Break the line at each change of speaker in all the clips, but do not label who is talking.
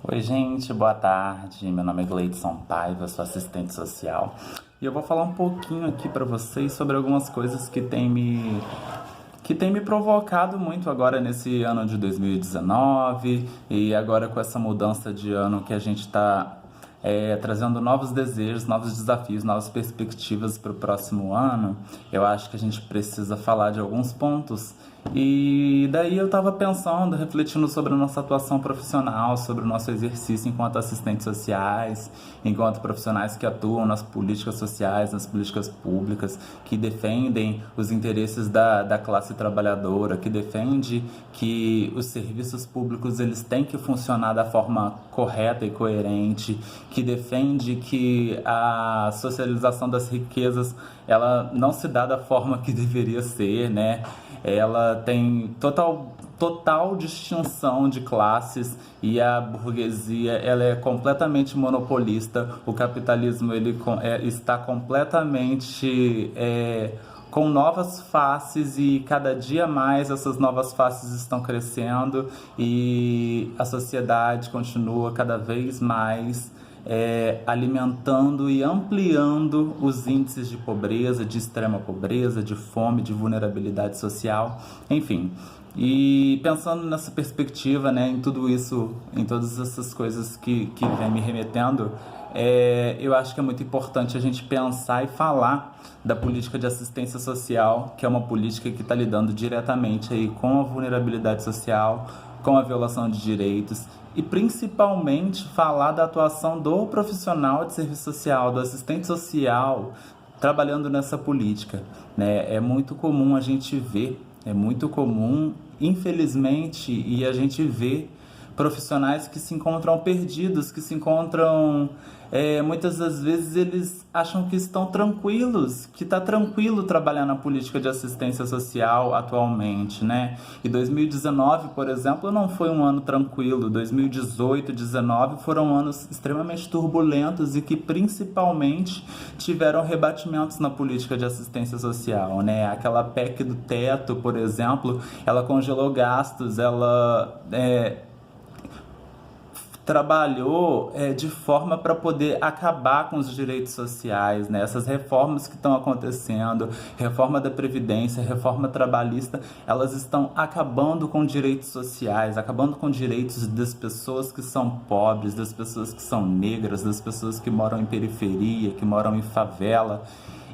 Oi, gente, boa tarde. Meu nome é Gleidson Paiva, sou assistente social. E eu vou falar um pouquinho aqui para vocês sobre algumas coisas que tem me provocado muito agora nesse ano de 2019 e agora com essa mudança de ano que a gente está trazendo novos desejos, novos desafios, novas perspectivas para o próximo ano. Eu acho que a gente precisa falar de alguns pontos. E daí eu estava pensando, refletindo sobre a nossa atuação profissional, sobre o nosso exercício enquanto assistentes sociais, enquanto profissionais que atuam nas políticas sociais, nas políticas públicas, que defendem os interesses da classe trabalhadora, que defende que os serviços públicos eles têm que funcionar da forma correta e coerente, que defende que a socialização das riquezas ela não se dá da forma que deveria ser, né? Ela tem total distinção de classes e a burguesia ela é completamente monopolista. O capitalismo está completamente com novas faces e cada dia mais essas novas faces estão crescendo e a sociedade continua cada vez mais alimentando e ampliando os índices de pobreza, de extrema pobreza, de fome, de vulnerabilidade social, enfim. E pensando nessa perspectiva, né, em tudo isso, em todas essas coisas que vem me remetendo, eu acho que é muito importante a gente pensar e falar da política de assistência social, que é uma política que está lidando diretamente aí com a vulnerabilidade social, com a violação de direitos e principalmente falar da atuação do profissional de serviço social, do assistente social trabalhando nessa política, né? É muito comum a gente ver, é muito comum, infelizmente, e a gente vê profissionais que se encontram perdidos, que se encontram muitas das vezes eles acham que estão tranquilos, que está tranquilo trabalhar na política de assistência social atualmente, né? E 2019, por exemplo, não foi um ano tranquilo. 2018 e 2019 foram anos extremamente turbulentos e que principalmente tiveram rebatimentos na política de assistência social, né? Aquela PEC do teto, por exemplo, ela congelou gastos, ela trabalhou de forma para poder acabar com os direitos sociais, né? Essas reformas que estão acontecendo, reforma da Previdência, reforma trabalhista, elas estão acabando com direitos sociais, acabando com direitos das pessoas que são pobres, das pessoas que são negras, das pessoas que moram em periferia, que moram em favela.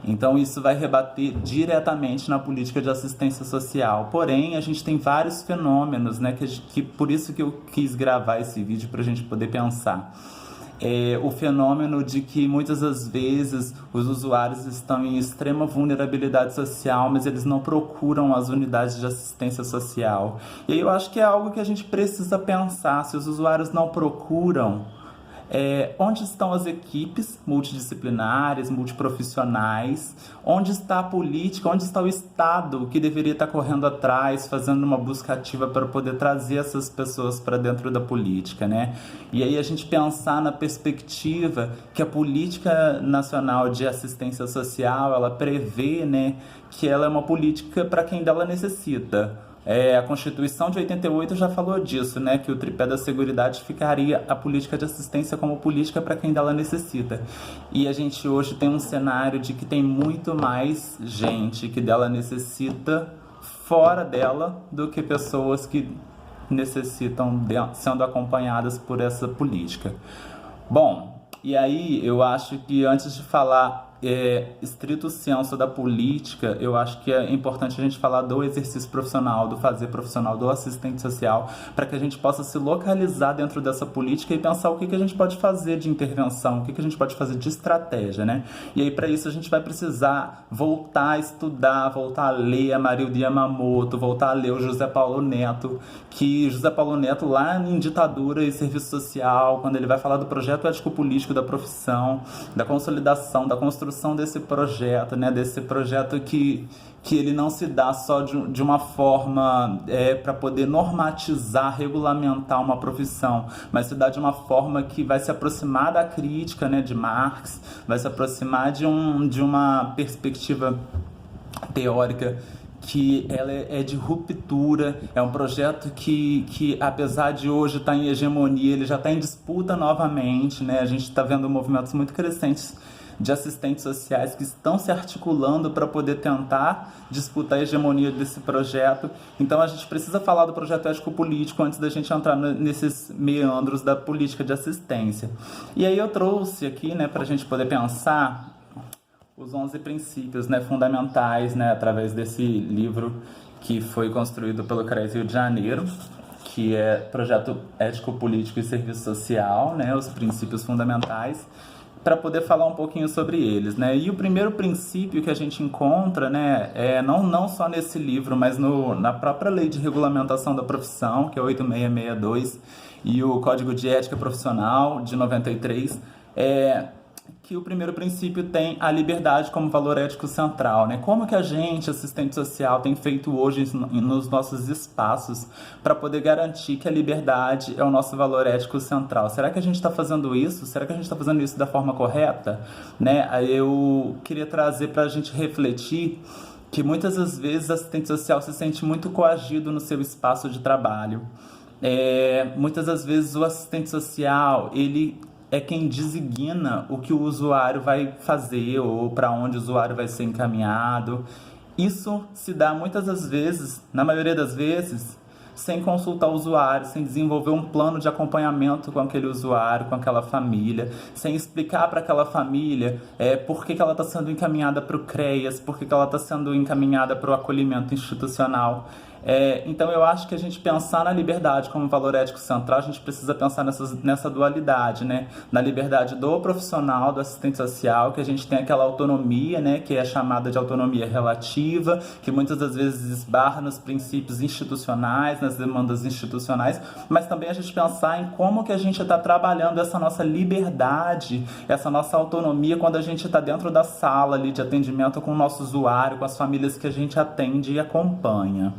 Então isso vai rebater diretamente na política de assistência social. Porém, a gente tem vários fenômenos, né, que por isso que eu quis gravar esse vídeo para a gente poder pensar. O fenômeno de que muitas das vezes os usuários estão em extrema vulnerabilidade social, mas eles não procuram as unidades de assistência social. E aí eu acho que é algo que a gente precisa pensar. Se os usuários não procuram, onde estão as equipes multidisciplinares, multiprofissionais, onde está a política, onde está o Estado que deveria estar correndo atrás, fazendo uma busca ativa para poder trazer essas pessoas para dentro da política, né? E aí a gente pensar na perspectiva que a Política Nacional de Assistência Social, ela prevê, né, que ela é uma política para quem dela necessita. A Constituição de 88 já falou disso, né? Que o tripé da seguridade ficaria a política de assistência como política para quem dela necessita. E a gente hoje tem um cenário de que tem muito mais gente que dela necessita fora dela do que pessoas que necessitam sendo acompanhadas por essa política. Bom, e aí eu acho que antes de falar estrito senso da política, eu acho que é importante a gente falar do exercício profissional, do fazer profissional, do assistente social, para que a gente possa se localizar dentro dessa política e pensar o que a gente pode fazer de intervenção, o que a gente pode fazer de estratégia, né? E aí para isso a gente vai precisar voltar a estudar, voltar a ler a Marilda Yamamoto, voltar a ler o José Paulo Neto, que José Paulo Neto lá em Ditadura e Serviço Social, quando ele vai falar do projeto ético-político da profissão, da consolidação, da construção desse projeto, né? Desse projeto que ele não se dá só de uma forma para poder normatizar, regulamentar uma profissão, mas se dá de uma forma que vai se aproximar da crítica, né, de Marx, vai se aproximar de uma perspectiva teórica que ela é de ruptura, é um projeto que apesar de hoje estar em hegemonia, ele já está em disputa novamente, né? A gente está vendo movimentos muito crescentes de assistentes sociais que estão se articulando para poder tentar disputar a hegemonia desse projeto. Então a gente precisa falar do projeto ético-político antes da gente entrar nesses meandros da política de assistência. E aí eu trouxe aqui, né, para a gente poder pensar os 11 princípios, né, fundamentais, né, através desse livro que foi construído pelo CRES Rio de Janeiro, que é Projeto Ético-Político e Serviço Social, né, os princípios fundamentais, para poder falar um pouquinho sobre eles, né? E o primeiro princípio que a gente encontra, né, não só nesse livro, mas na própria Lei de Regulamentação da Profissão, que é 8662, e o Código de Ética Profissional, de 93, que o primeiro princípio tem a liberdade como valor ético central, né? Como que a gente, assistente social, tem feito hoje nos nossos espaços para poder garantir que a liberdade é o nosso valor ético central? Será que a gente está fazendo isso? Será que a gente está fazendo isso da forma correta? Né? Aí eu queria trazer para a gente refletir que muitas das vezes o assistente social se sente muito coagido no seu espaço de trabalho. Muitas das vezes o assistente social, ele é quem designa o que o usuário vai fazer ou para onde o usuário vai ser encaminhado. Isso se dá muitas das vezes, na maioria das vezes, sem consultar o usuário, sem desenvolver um plano de acompanhamento com aquele usuário, com aquela família, sem explicar para aquela família por que ela está sendo encaminhada para o CREAS, por que ela está sendo encaminhada para o acolhimento institucional. Então eu acho que a gente pensar na liberdade como valor ético central, a gente precisa pensar nessa dualidade, né? Na liberdade do profissional, do assistente social, que a gente tem aquela autonomia, né? Que é chamada de autonomia relativa, que muitas das vezes esbarra nos princípios institucionais, nas demandas institucionais, mas também a gente pensar em como que a gente está trabalhando essa nossa liberdade, essa nossa autonomia quando a gente está dentro da sala ali de atendimento com o nosso usuário, com as famílias que a gente atende e acompanha.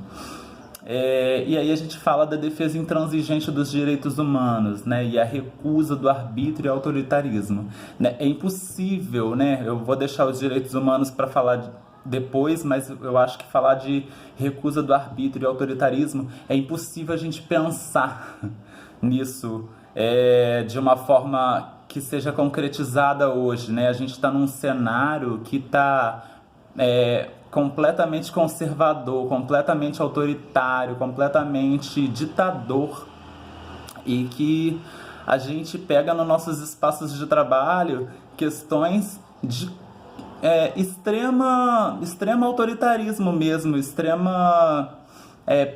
E aí a gente fala da defesa intransigente dos direitos humanos, né, e a recusa do arbítrio e autoritarismo, né? É impossível, né, eu vou deixar os direitos humanos para falar depois, mas eu acho que falar de recusa do arbítrio e autoritarismo é impossível a gente pensar nisso de uma forma que seja concretizada hoje, né? A gente está num cenário que está completamente conservador, completamente autoritário, completamente ditador, e que a gente pega nos nossos espaços de trabalho questões de extrema autoritarismo mesmo, extrema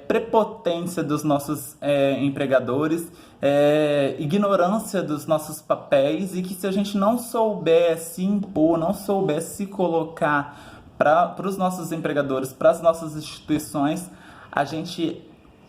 prepotência dos nossos empregadores, ignorância dos nossos papéis, e que se a gente não souber se impor, não souber se colocar para os nossos empregadores, para as nossas instituições, a gente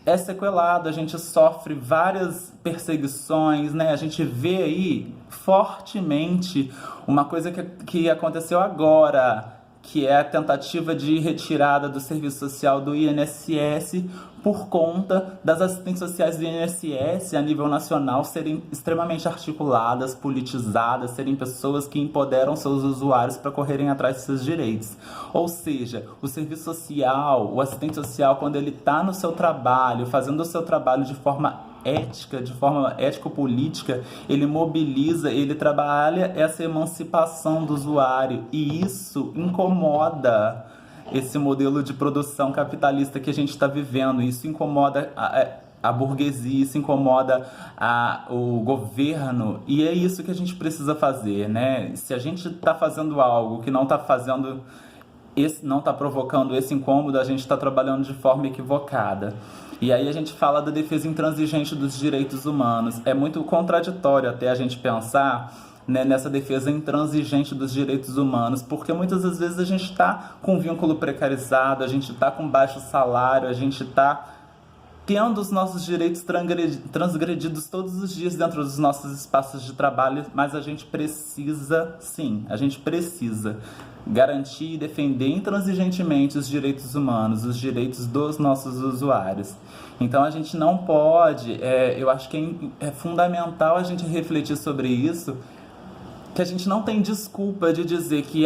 é sequelado, a gente sofre várias perseguições, né? A gente vê aí fortemente uma coisa que aconteceu agora, que é a tentativa de retirada do serviço social do INSS por conta das assistentes sociais do INSS a nível nacional serem extremamente articuladas, politizadas, serem pessoas que empoderam seus usuários para correrem atrás de seus direitos. Ou seja, o serviço social, o assistente social, quando ele está no seu trabalho, fazendo o seu trabalho de forma ética, de forma ético-política, ele mobiliza, ele trabalha essa emancipação do usuário, e isso incomoda esse modelo de produção capitalista que a gente está vivendo. Isso incomoda a burguesia, isso incomoda o governo, e é isso que a gente precisa fazer, né? Se a gente está fazendo algo que não está não está provocando esse incômodo, a gente está trabalhando de forma equivocada. E aí a gente fala da defesa intransigente dos direitos humanos. É muito contraditório até a gente pensar, né, nessa defesa intransigente dos direitos humanos, porque muitas das vezes a gente está com vínculo precarizado, a gente está com baixo salário, a gente está tendo os nossos direitos transgredidos todos os dias dentro dos nossos espaços de trabalho, mas a gente precisa, sim, a gente precisa garantir e defender intransigentemente os direitos humanos, os direitos dos nossos usuários. Então a gente não pode, eu acho que é fundamental a gente refletir sobre isso, que a gente não tem desculpa de dizer que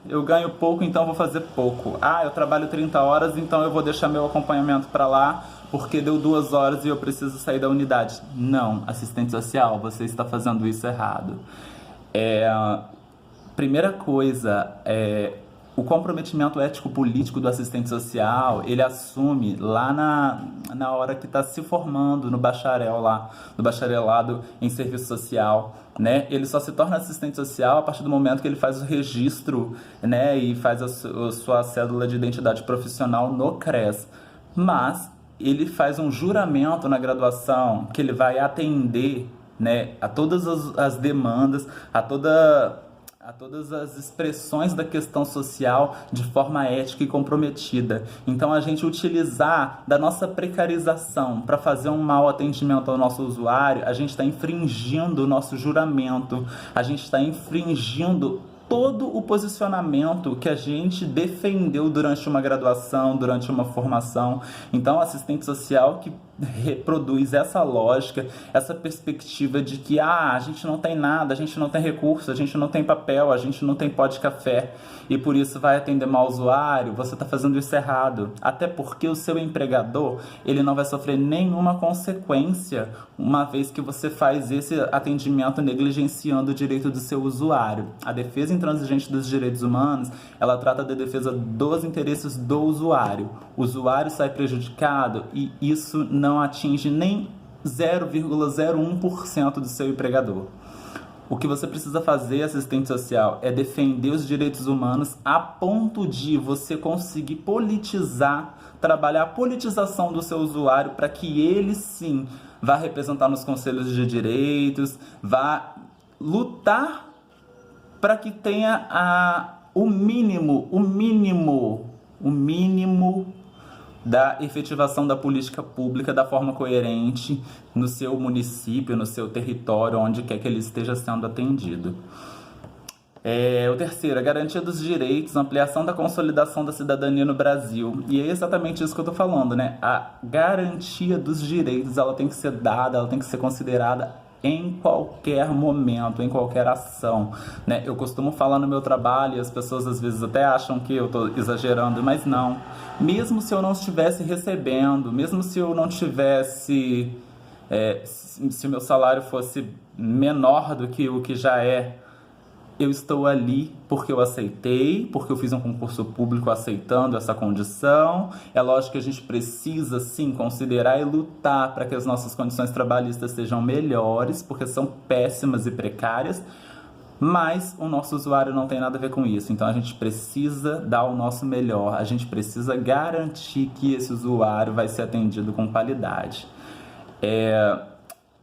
eu ganho pouco, então vou fazer pouco. Eu trabalho 30 horas, então eu vou deixar meu acompanhamento para lá porque deu 2 horas e eu preciso sair da unidade. Não, assistente social, você está fazendo isso errado. Primeira coisa, o comprometimento ético-político do assistente social, ele assume lá na hora que está se formando no bacharelado em serviço social, né? Ele só se torna assistente social a partir do momento que ele faz o registro, né? E faz a sua cédula de identidade profissional no CRES. Mas ele faz um juramento na graduação que ele vai atender, né, a todas as demandas, a todas as expressões da questão social de forma ética e comprometida. Então, a gente utilizar da nossa precarização para fazer um mau atendimento ao nosso usuário, a gente está infringindo o nosso juramento, a gente está infringindo todo o posicionamento que a gente defendeu durante uma graduação, durante uma formação. Então, assistente social que reproduz essa lógica, essa perspectiva de que a gente não tem nada, a gente não tem recurso, a gente não tem papel, a gente não tem pó de café e por isso vai atender mal o usuário, você está fazendo isso errado. Até porque o seu empregador, ele não vai sofrer nenhuma consequência uma vez que você faz esse atendimento negligenciando o direito do seu usuário. A defesa intransigente dos direitos humanos, ela trata da defesa dos interesses do usuário. O usuário sai prejudicado e isso não atinge nem 0,01% do seu empregador. O que você precisa fazer, assistente social, é defender os direitos humanos a ponto de você conseguir politizar, trabalhar a politização do seu usuário para que ele sim vá representar nos conselhos de direitos, vá lutar para que tenha o mínimo da efetivação da política pública da forma coerente no seu município, no seu território, onde quer que ele esteja sendo atendido. O terceiro, a garantia dos direitos, ampliação da consolidação da cidadania no Brasil. E é exatamente isso que eu estou falando, né? A garantia dos direitos, ela tem que ser dada, ela tem que ser considerada em qualquer momento, em qualquer ação, né? Eu costumo falar no meu trabalho e as pessoas às vezes até acham que eu estou exagerando, mas não. Mesmo se eu não estivesse recebendo, mesmo se eu não tivesse, se o meu salário fosse menor do que o que já é, eu estou ali porque eu aceitei, porque eu fiz um concurso público aceitando essa condição. É lógico que a gente precisa, sim, considerar e lutar para que as nossas condições trabalhistas sejam melhores, porque são péssimas e precárias, mas o nosso usuário não tem nada a ver com isso. Então, a gente precisa dar o nosso melhor, a gente precisa garantir que esse usuário vai ser atendido com qualidade.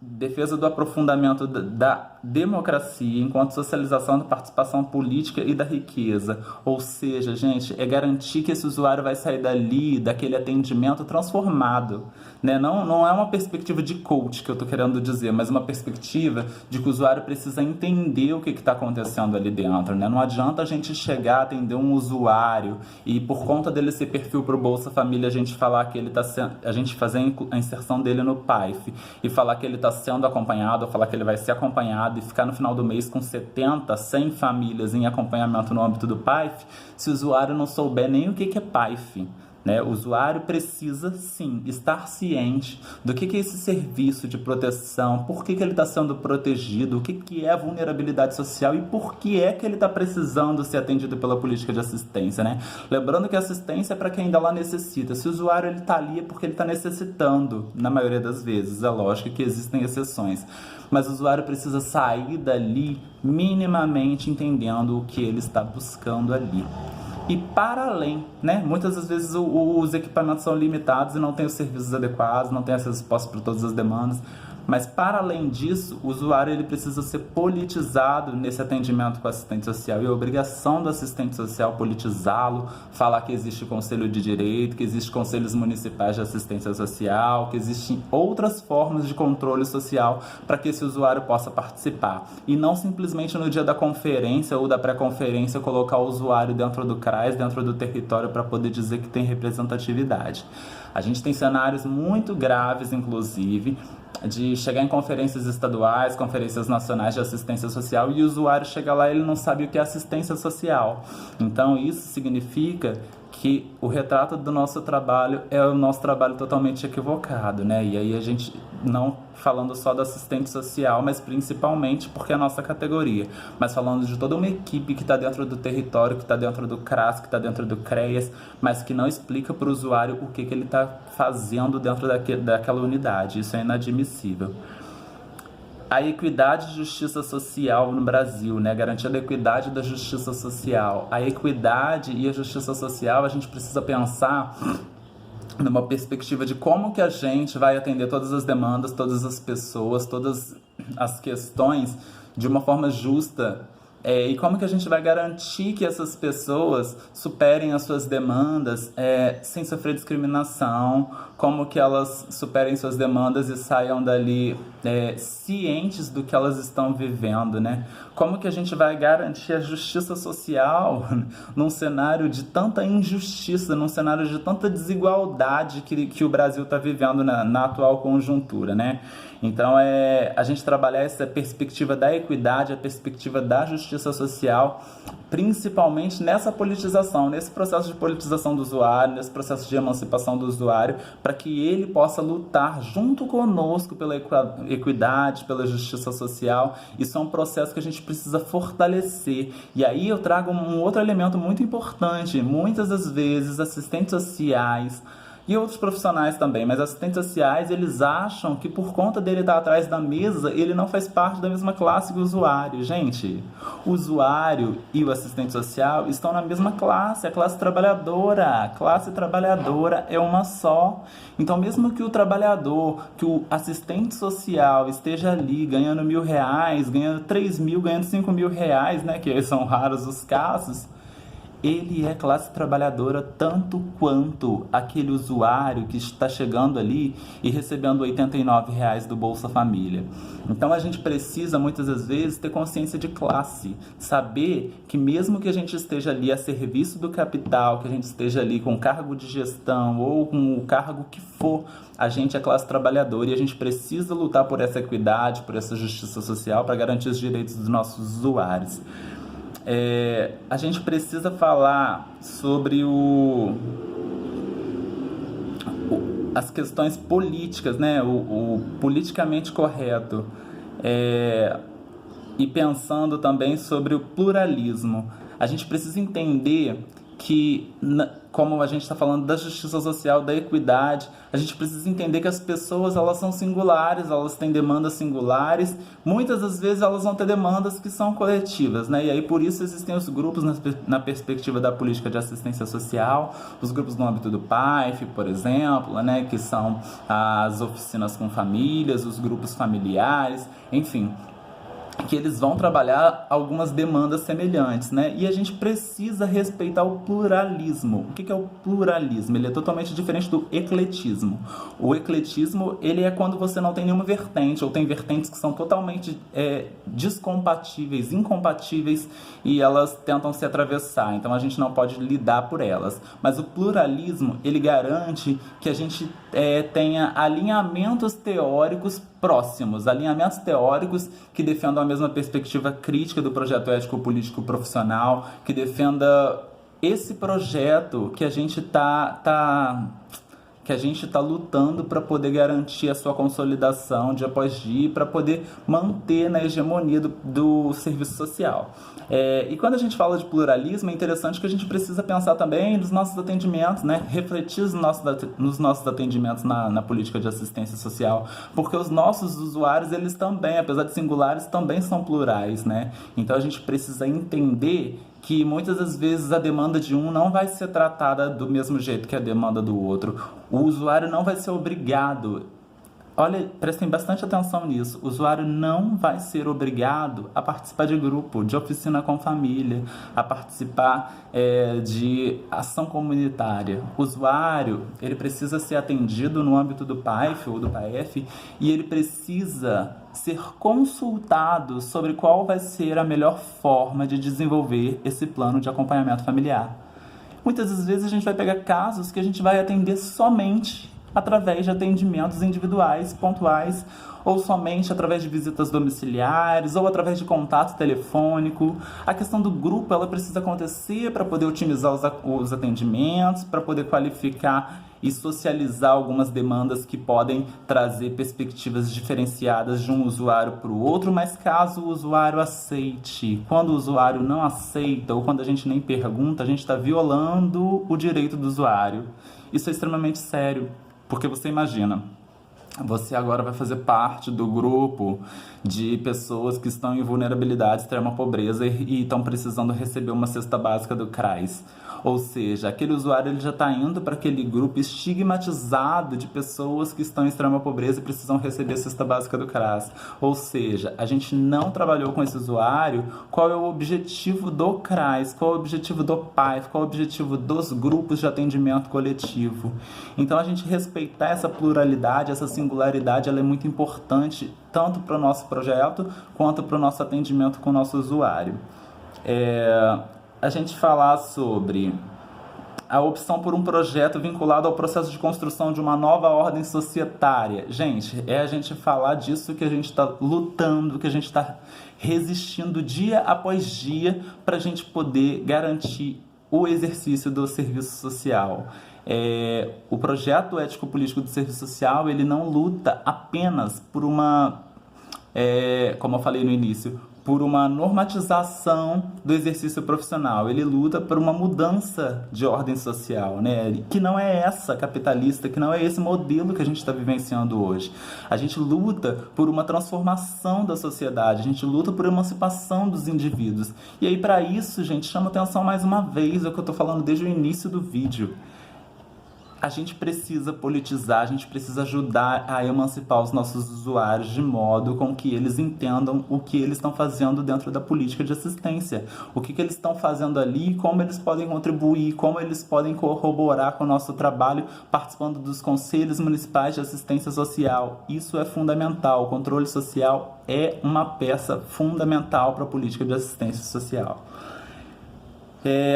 Defesa do aprofundamento da democracia enquanto socialização da participação política e da riqueza. Ou seja, gente, é garantir que esse usuário vai sair dali, daquele atendimento transformado, né? Não é uma perspectiva de coach que eu estou querendo dizer, mas uma perspectiva de que o usuário precisa entender o que está acontecendo ali dentro, né? Não adianta a gente chegar a atender um usuário e por conta dele ser perfil para o Bolsa Família, a gente falar que ele está a gente fazer a inserção dele no PAIF e falar que ele está sendo acompanhado, ou falar que ele vai ser acompanhado e ficar no final do mês com 70, 100 famílias em acompanhamento no âmbito do PAIF, se o usuário não souber nem o que é PAIF, né? O usuário precisa, sim, estar ciente do que é esse serviço de proteção, por que ele está sendo protegido, o que é a vulnerabilidade social e por que é que ele está precisando ser atendido pela política de assistência, né? Lembrando que a assistência é para quem ainda lá necessita. Se o usuário está ali é porque ele está necessitando, na maioria das vezes. É lógico que existem exceções, mas o usuário precisa sair dali minimamente entendendo o que ele está buscando ali. E para além, né? Muitas das vezes os equipamentos são limitados e não tem os serviços adequados, não tem essa resposta para todas as demandas. Mas para além disso, o usuário ele precisa ser politizado nesse atendimento com o assistente social. E a obrigação do assistente social politizá-lo, falar que existe conselho de direito, que existem conselhos municipais de assistência social, que existem outras formas de controle social para que esse usuário possa participar. E não simplesmente no dia da conferência ou da pré-conferência colocar o usuário dentro do CRAS, dentro do território, para poder dizer que tem representatividade. A gente tem cenários muito graves, inclusive, de chegar em conferências estaduais, conferências nacionais de assistência social, e o usuário chega lá e ele não sabe o que é assistência social. Então isso significa que o retrato do nosso trabalho é o nosso trabalho totalmente equivocado, né? E aí a gente, não falando só do assistente social, mas principalmente porque é a nossa categoria, mas falando de toda uma equipe que está dentro do território, que está dentro do CRAS, que está dentro do CREAS, mas que não explica para o usuário o que ele está fazendo dentro daquela unidade. Isso é inadmissível. A equidade e justiça social no Brasil, né? Garantia da equidade e da justiça social. A equidade e a justiça social, a gente precisa pensar numa perspectiva de como que a gente vai atender todas as demandas, todas as pessoas, todas as questões de uma forma justa. E como que a gente vai garantir que essas pessoas superem as suas demandas sem sofrer discriminação, como que elas superem suas demandas e saiam dali cientes do que elas estão vivendo, né? Como que a gente vai garantir a justiça social num cenário de tanta injustiça, num cenário de tanta desigualdade que o Brasil está vivendo na atual conjuntura, né? Então, a gente trabalhar essa perspectiva da equidade, a perspectiva da justiça social, principalmente nessa politização, nesse processo de politização do usuário, nesse processo de emancipação do usuário, para que ele possa lutar junto conosco pela equidade, pela justiça social. Isso é um processo que a gente precisa fortalecer. E aí eu trago um outro elemento muito importante. Muitas das vezes, assistentes sociais e outros profissionais também, mas assistentes sociais, eles acham que por conta dele estar atrás da mesa, ele não faz parte da mesma classe que o usuário. Gente, o usuário e o assistente social estão na mesma classe, a classe trabalhadora. A classe trabalhadora é uma só. Então, mesmo que o trabalhador, que o assistente social esteja ali ganhando R$1.000, ganhando 3.000, ganhando 5.000, né, que são raros os casos, ele é classe trabalhadora tanto quanto aquele usuário que está chegando ali e recebendo R$89 do Bolsa Família. Então a gente precisa muitas das vezes ter consciência de classe, saber que mesmo que a gente esteja ali a serviço do capital, que a gente esteja ali com cargo de gestão ou com o cargo que for, a gente é classe trabalhadora e a gente precisa lutar por essa equidade, por essa justiça social para garantir os direitos dos nossos usuários. A gente precisa falar sobre as questões políticas, né? o politicamente correto, e pensando também sobre o pluralismo. A gente precisa entender que, como a gente está falando da justiça social, da equidade, a gente precisa entender que as pessoas, elas são singulares, elas têm demandas singulares, muitas das vezes elas vão ter demandas que são coletivas, né? E aí por isso existem os grupos na perspectiva da política de assistência social, os grupos no âmbito do PAIF, por exemplo, né? Que são as oficinas com famílias, os grupos familiares, enfim, que eles vão trabalhar algumas demandas semelhantes, né? E a gente precisa respeitar o pluralismo. O que é o pluralismo? Ele é totalmente diferente do ecletismo. O ecletismo, ele é quando você não tem nenhuma vertente, ou tem vertentes que são totalmente descompatíveis, incompatíveis, e elas tentam se atravessar. Então a gente não pode lidar por elas. Mas o pluralismo, ele garante que a gente tenha alinhamentos teóricos próximos, alinhamentos teóricos que defendam a mesma perspectiva crítica do projeto ético-político profissional, que defenda esse projeto que a gente tá lutando para poder garantir a sua consolidação dia após dia, para poder manter na hegemonia do serviço social. E quando a gente fala de pluralismo, é interessante que a gente precisa pensar também nos nossos atendimentos, né? Refletir nos nossos atendimentos na política de assistência social, porque os nossos usuários, eles também, apesar de singulares, também são plurais, né? Então a gente precisa entender que muitas das vezes a demanda de um não vai ser tratada do mesmo jeito que a demanda do outro. O usuário não vai ser obrigado. Olha, prestem bastante atenção nisso. O usuário não vai ser obrigado a participar de grupo, de oficina com família, a participar de ação comunitária. O usuário, ele precisa ser atendido no âmbito do PAIF ou do PAEF e ele precisa ser consultado sobre qual vai ser a melhor forma de desenvolver esse plano de acompanhamento familiar. Muitas das vezes a gente vai pegar casos que a gente vai atender somente através de atendimentos individuais, pontuais, ou somente através de visitas domiciliares, ou através de contato telefônico. A questão do grupo, ela precisa acontecer para poder otimizar os atendimentos, para poder qualificar e socializar algumas demandas que podem trazer perspectivas diferenciadas de um usuário para o outro, mas caso o usuário aceite. Quando o usuário não aceita, ou quando a gente nem pergunta, a gente está violando o direito do usuário. Isso é extremamente sério, porque você imagina, você agora vai fazer parte do grupo de pessoas que estão em vulnerabilidade, extrema pobreza e estão precisando receber uma cesta básica do CRAS. Ou seja, aquele usuário ele já está indo para aquele grupo estigmatizado de pessoas que estão em extrema pobreza e precisam receber a cesta básica do CRAS. Ou seja, a gente não trabalhou com esse usuário. Qual é o objetivo do CRAS? Qual é o objetivo do PAIF? Qual é o objetivo dos grupos de atendimento coletivo? Então, a gente respeitar essa pluralidade, essa singularidade, ela é muito importante tanto para o nosso projeto quanto para o nosso atendimento com o nosso usuário. A gente falar sobre a opção por um projeto vinculado ao processo de construção de uma nova ordem societária. Gente, é a gente falar disso que a gente está lutando, que a gente está resistindo dia após dia para a gente poder garantir o exercício do serviço social. O projeto ético-político do serviço social, ele não luta apenas por uma, como eu falei no início, por uma normatização do exercício profissional. Ele luta por uma mudança de ordem social, né? Que não é essa capitalista, que não é esse modelo que a gente está vivenciando hoje. A gente luta por uma transformação da sociedade, a gente luta por emancipação dos indivíduos. E aí, para isso, gente, chama atenção mais uma vez, é o que eu estou falando desde o início do vídeo. A gente precisa politizar, a gente precisa ajudar a emancipar os nossos usuários de modo com que eles entendam o que eles estão fazendo dentro da política de assistência. O que eles estão fazendo ali, como eles podem contribuir, como eles podem corroborar com o nosso trabalho participando dos conselhos municipais de assistência social. Isso é fundamental. O controle social é uma peça fundamental para a política de assistência social.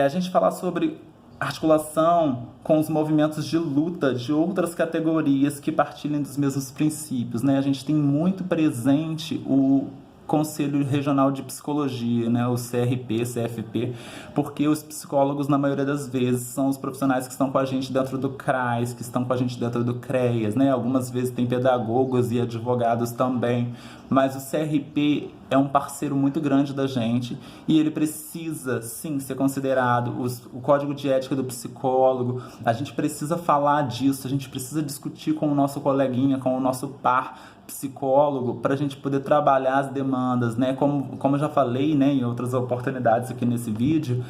A gente falar sobre articulação com os movimentos de luta de outras categorias que partilhem dos mesmos princípios, né? A gente tem muito presente o Conselho Regional de Psicologia, né, o CRP, CFP, porque os psicólogos, na maioria das vezes, são os profissionais que estão com a gente dentro do CRAS, que estão com a gente dentro do CREAS, né? Algumas vezes tem pedagogos e advogados também, mas o CRP é um parceiro muito grande da gente e ele precisa, sim, ser considerado. O código de ética do psicólogo, a gente precisa falar disso, a gente precisa discutir com o nosso coleguinha, com o nosso par psicólogo, para a gente poder trabalhar as demandas, né? Como eu já falei, né, em outras oportunidades aqui nesse vídeo,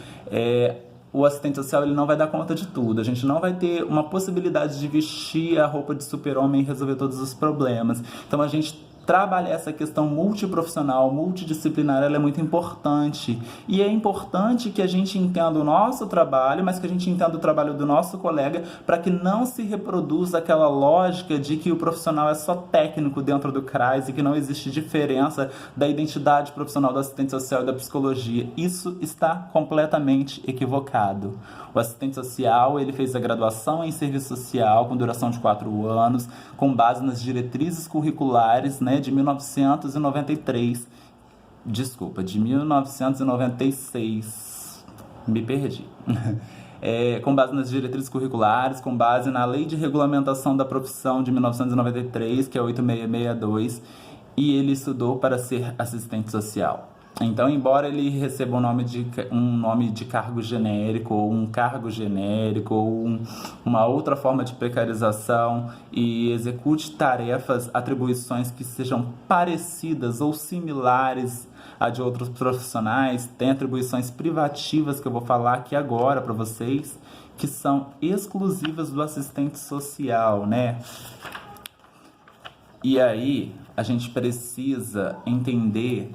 o assistente social ele não vai dar conta de tudo. A gente não vai ter uma possibilidade de vestir a roupa de super-homem e resolver todos os problemas. Então, a gente trabalhar essa questão multiprofissional, multidisciplinar, ela é muito importante. E é importante que a gente entenda o nosso trabalho, mas que a gente entenda o trabalho do nosso colega, para que não se reproduza aquela lógica de que o profissional é só técnico dentro do CRAS e que não existe diferença da identidade profissional do assistente social e da psicologia. Isso está completamente equivocado. O assistente social, ele fez a graduação em serviço social com duração de 4 anos, com base nas diretrizes curriculares, né, de 1993. Desculpa, de 1996. Me perdi. Com base nas diretrizes curriculares, com base na Lei de Regulamentação da Profissão de 1993, que é 8662, e ele estudou para ser assistente social. Então, embora ele receba um nome de cargo genérico, ou um cargo genérico, ou uma outra forma de precarização, e execute tarefas, atribuições que sejam parecidas ou similares a de outros profissionais, tem atribuições privativas que eu vou falar aqui agora para vocês, que são exclusivas do assistente social, né? E aí, a gente precisa entender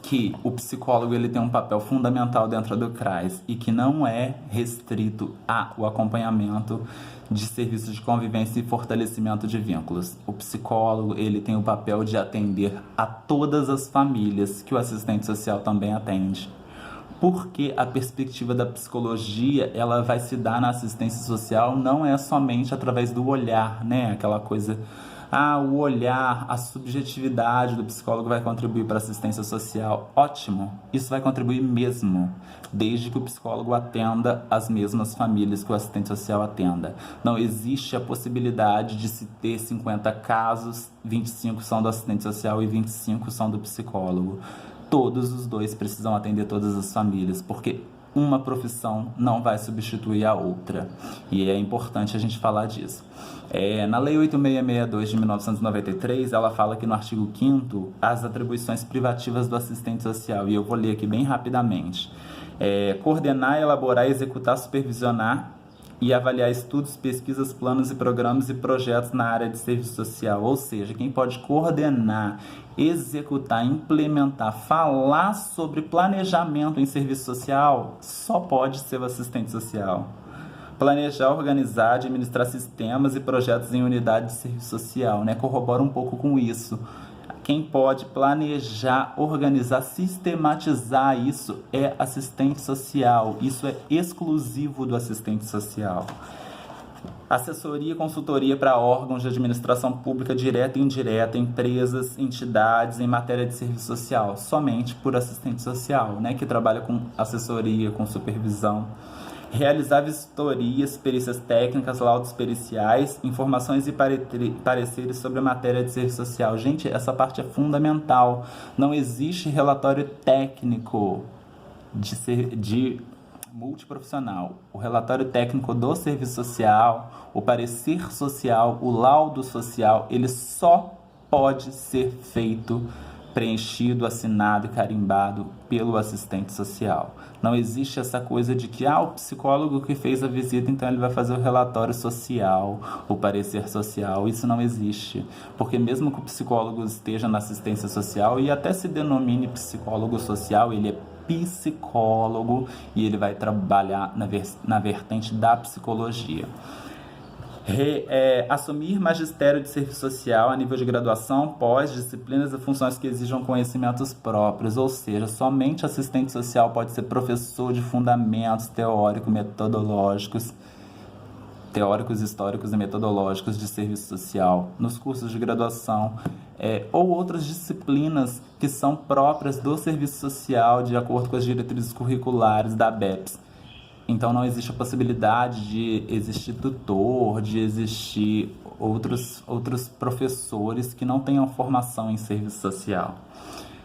que o psicólogo ele tem um papel fundamental dentro do CRAS e que não é restrito ao acompanhamento de serviços de convivência e fortalecimento de vínculos. O psicólogo ele tem o papel de atender a todas as famílias que o assistente social também atende. Porque a perspectiva da psicologia ela vai se dar na assistência social não é somente através do olhar, né? Aquela coisa O olhar, a subjetividade do psicólogo vai contribuir para a assistência social. Ótimo, isso vai contribuir mesmo, desde que o psicólogo atenda as mesmas famílias que o assistente social atenda. Não existe a possibilidade de se ter 50 casos, 25 são do assistente social e 25 são do psicólogo. Todos os dois precisam atender todas as famílias, porque uma profissão não vai substituir a outra. E é importante a gente falar disso. Na Lei 8662 de 1993, ela fala que no artigo 5º, as atribuições privativas do assistente social, e eu vou ler aqui bem rapidamente. Coordenar, elaborar, executar, supervisionar e avaliar estudos, pesquisas, planos e programas e projetos na área de serviço social. Ou seja, quem pode coordenar, executar, implementar, falar sobre planejamento em serviço social só pode ser o assistente social. Planejar, organizar, administrar sistemas e projetos em unidade de serviço social, corrobora um pouco com isso. Quem pode planejar, organizar, sistematizar isso é assistente social. Isso é exclusivo do assistente social. Assessoria e consultoria para órgãos de administração pública direta e indireta, empresas, entidades em matéria de serviço social, somente por assistente social, que trabalha com assessoria, com supervisão. Realizar vistorias, perícias técnicas, laudos periciais, informações e pareceres sobre a matéria de serviço social. Gente, essa parte é fundamental. Não existe relatório técnico de multiprofissional. O relatório técnico do serviço social, o parecer social, o laudo social, ele só pode ser feito, preenchido, assinado e carimbado pelo assistente social. Não existe essa coisa de que o psicólogo que fez a visita, então ele vai fazer o relatório social, o parecer social. Isso não existe, porque mesmo que o psicólogo esteja na assistência social e até se denomine psicólogo social, ele é psicólogo e ele vai trabalhar na vertente da psicologia. Assumir magistério de serviço social a nível de graduação, pós, disciplinas e funções que exijam conhecimentos próprios, ou seja, somente assistente social pode ser professor de fundamentos teóricos, históricos e metodológicos de serviço social nos cursos de graduação, ou outras disciplinas que são próprias do serviço social de acordo com as diretrizes curriculares da ABEPS. Então não existe a possibilidade de existir tutor, de existir outros professores que não tenham formação em serviço social.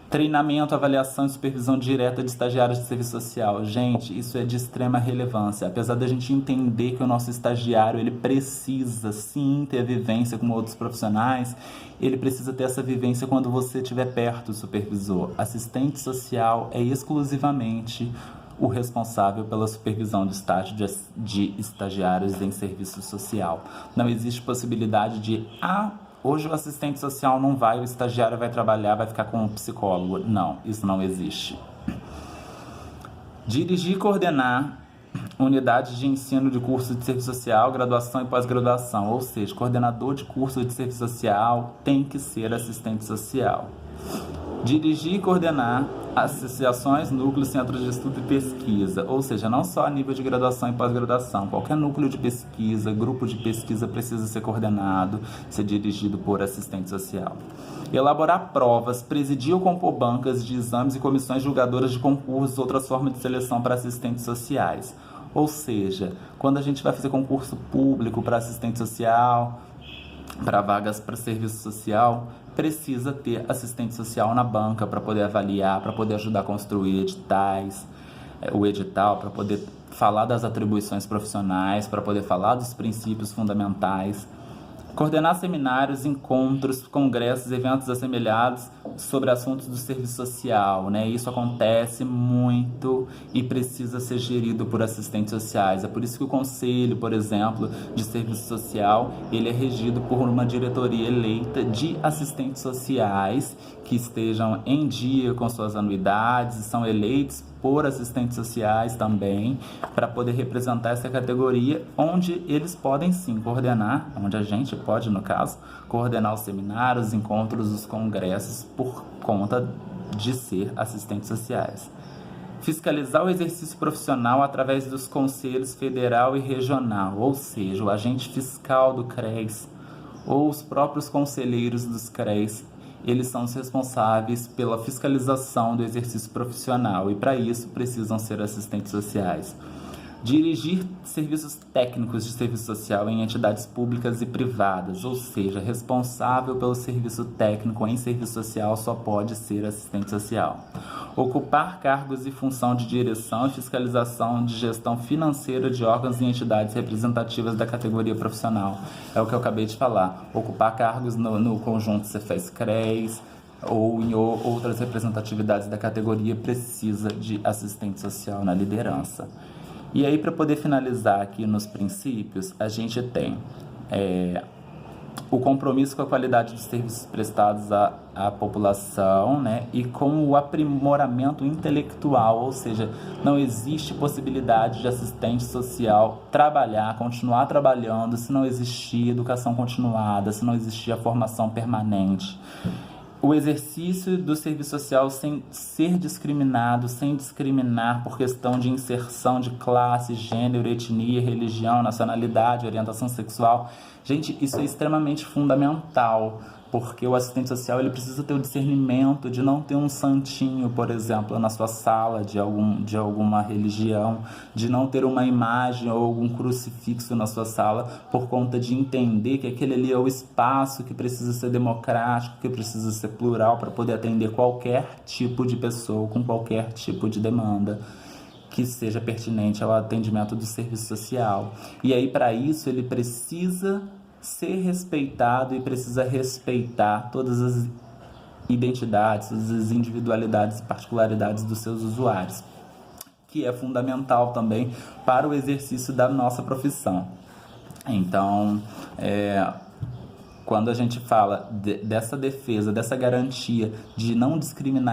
Treinamento, avaliação e supervisão direta de estagiários de serviço social. Gente, isso é de extrema relevância. Apesar da gente entender que o nosso estagiário ele precisa sim ter vivência com outros profissionais, ele precisa ter essa vivência quando você estiver perto do supervisor. Assistente social é exclusivamente o responsável pela supervisão do estágio de estagiários em serviço social. Não existe possibilidade de, hoje o assistente social não vai, o estagiário vai trabalhar, vai ficar com o psicólogo. Não, isso não existe. Dirigir e coordenar unidades de ensino de curso de serviço social, graduação e pós-graduação, ou seja, coordenador de curso de serviço social tem que ser assistente social. Dirigir e coordenar associações, núcleos, centros de estudo e pesquisa, ou seja, não só a nível de graduação e pós-graduação, qualquer núcleo de pesquisa, grupo de pesquisa precisa ser coordenado, ser dirigido por assistente social. Elaborar provas, presidir ou compor bancas de exames e comissões julgadoras de concursos, outras formas de seleção para assistentes sociais. Ou seja, quando a gente vai fazer concurso público para assistente social, para vagas para serviço social, precisa ter assistente social na banca para poder avaliar, para poder ajudar a construir editais, o edital, para poder falar das atribuições profissionais, para poder falar dos princípios fundamentais. Coordenar seminários, encontros, congressos, eventos assemelhados sobre assuntos do serviço social, Isso acontece muito e precisa ser gerido por assistentes sociais. É por isso que o conselho, por exemplo, de serviço social, ele é regido por uma diretoria eleita de assistentes sociais que estejam em dia com suas anuidades e são eleitos por assistentes sociais também, para poder representar essa categoria, onde eles podem sim coordenar, onde a gente pode, no caso, coordenar os seminários, os encontros, os congressos, por conta de ser assistentes sociais. Fiscalizar o exercício profissional através dos conselhos federal e regional, ou seja, o agente fiscal do CRES, ou os próprios conselheiros dos CREAs, eles são os responsáveis pela fiscalização do exercício profissional e, para isso, precisam ser assistentes sociais. Dirigir serviços técnicos de serviço social em entidades públicas e privadas, ou seja, responsável pelo serviço técnico em serviço social só pode ser assistente social. Ocupar cargos e função de direção e fiscalização de gestão financeira de órgãos e entidades representativas da categoria profissional. É o que eu acabei de falar. Ocupar cargos no conjunto Cefes-CREAs, ou em outras representatividades da categoria, precisa de assistente social na liderança. E aí, para poder finalizar aqui nos princípios, a gente tem o compromisso com a qualidade dos serviços prestados à população, né? E com o aprimoramento intelectual, ou seja, não existe possibilidade de assistente social continuar trabalhando, se não existir educação continuada, se não existir a formação permanente. O exercício do serviço social sem ser discriminado, sem discriminar por questão de inserção de classe, gênero, etnia, religião, nacionalidade, orientação sexual. Gente, isso é extremamente fundamental, porque o assistente social ele precisa ter o discernimento de não ter um santinho, por exemplo, na sua sala de alguma religião, de não ter uma imagem ou algum crucifixo na sua sala, por conta de entender que aquele ali é o espaço que precisa ser democrático, que precisa ser plural para poder atender qualquer tipo de pessoa, com qualquer tipo de demanda que seja pertinente ao atendimento do serviço social. E aí, para isso, ele precisa ser respeitado e precisa respeitar todas as identidades, todas as individualidades e particularidades dos seus usuários, que é fundamental também para o exercício da nossa profissão. Então, quando a gente fala dessa defesa, dessa garantia de não discriminar